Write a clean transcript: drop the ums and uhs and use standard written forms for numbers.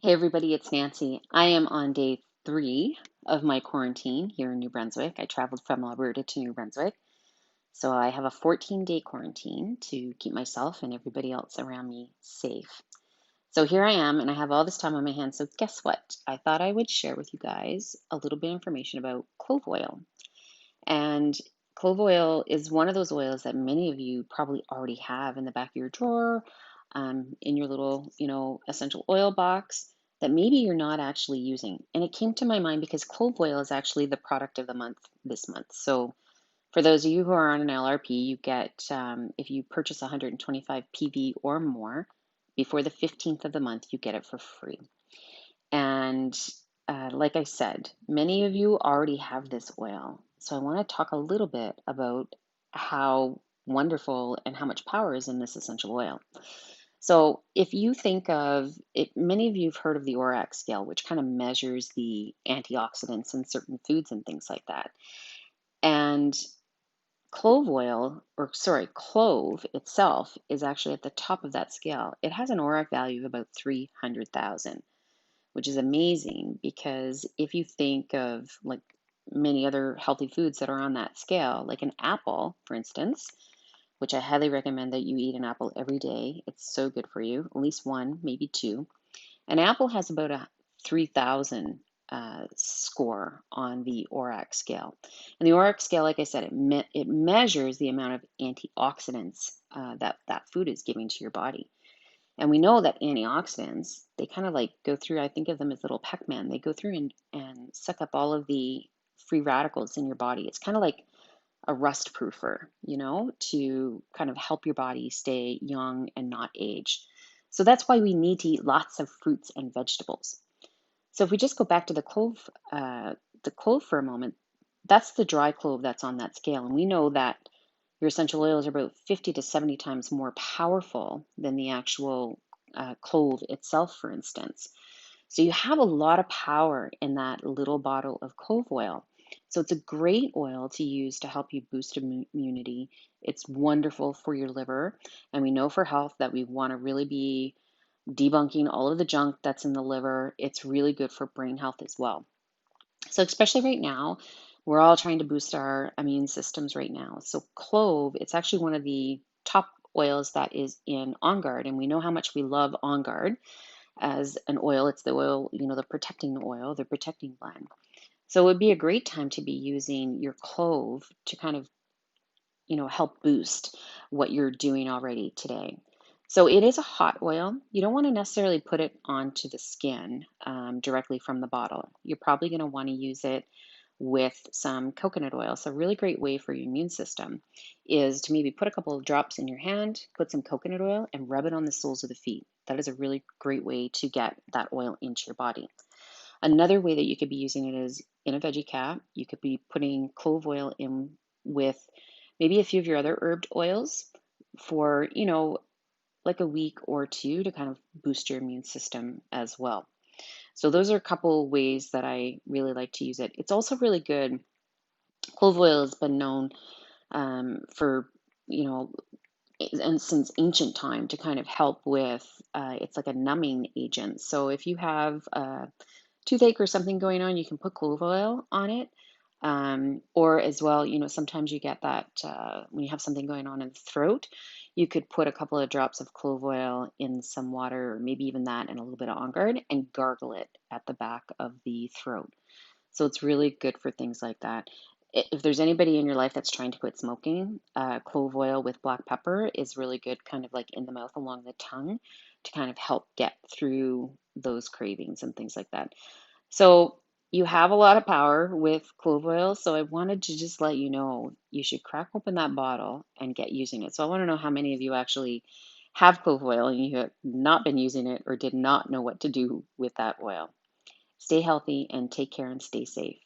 Hey everybody, it's Nancy. I am on day 3 of my quarantine here in New Brunswick. I traveled from Alberta to New Brunswick. So I have a 14-day quarantine to keep myself and everybody else around me safe. So here I am, and I have all this time on my hands. So guess what? I thought I would share with you guys a little bit of information about clove oil. And clove oil is one of those oils that many of you probably already have in the back of your drawer, in your little, essential oil box that maybe you're not actually using. And it came to my mind because clove oil is actually the product of the month this month. So for those of you who are on an LRP, you get, if you purchase 125 PV or more before the 15th of the month, you get it for free. And like I said, many of you already have this oil. So I want to talk a little bit about how wonderful and how much power is in this essential oil. So if you think of it, many of you have heard of the ORAC scale, which kind of measures the antioxidants in certain foods and things like that. And clove oil, or sorry, clove itself is actually at the top of that scale. It has an ORAC value of about 300,000, which is amazing because if you think of like many other healthy foods that are on that scale, like an apple, for instance, which I highly recommend that you eat an apple every day. It's so good for you, at least one, maybe two. An apple has about a 3,000 score on the ORAC scale. And the ORAC scale, like I said, it measures the amount of antioxidants that food is giving to your body. And we know that antioxidants, they kind of like go through, I think of them as little Pac-Man. They go through and suck up all of the free radicals in your body. It's kind of like a rust proofer, to kind of help your body stay young and not age. So that's why we need to eat lots of fruits and vegetables. So if we just go back to the clove for a moment, that's the dry clove that's on that scale. And we know that your essential oils are about 50 to 70 times more powerful than the actual clove itself, for instance. So you have a lot of power in that little bottle of clove oil. So it's a great oil to use to help you boost immunity. It's wonderful for your liver. And we know for health that we want to really be debunking all of the junk that's in the liver. It's really good for brain health as well. So especially right now, we're all trying to boost our immune systems right now. So clove, it's actually one of the top oils that is in On Guard, and we know how much we love On Guard as an oil. It's the oil, the protecting oil, the protecting blend. So it would be a great time to be using your clove to kind of, help boost what you're doing already today. So it is a hot oil. You don't want to necessarily put it onto the skin directly from the bottle. You're probably going to want to use it with some coconut oil. So a really great way for your immune system is to maybe put a couple of drops in your hand, put some coconut oil, and rub it on the soles of the feet. That is a really great way to get that oil into your body. Another way that you could be using it is in a veggie cap. You could be putting clove oil in with maybe a few of your other herbed oils for, like a week or two to kind of boost your immune system as well. So those are a couple ways that I really like to use it. It's also really good. Clove oil has been known for, you know, and since ancient time to kind of help with, it's like a numbing agent. So if you have toothache or something going on, you can put clove oil on it. Or as well, sometimes you get that when you have something going on in the throat, you could put a couple of drops of clove oil in some water, or maybe even that and a little bit of On Guard, and gargle it at the back of the throat. So it's really good for things like that. If there's anybody in your life that's trying to quit smoking, clove oil with black pepper is really good, kind of like in the mouth along the tongue to kind of help get through those cravings and things like that. So you have a lot of power with clove oil. So I wanted to just let you know you should crack open that bottle and get using it. So I want to know how many of you actually have clove oil and you have not been using it or did not know what to do with that oil. Stay healthy and take care and stay safe.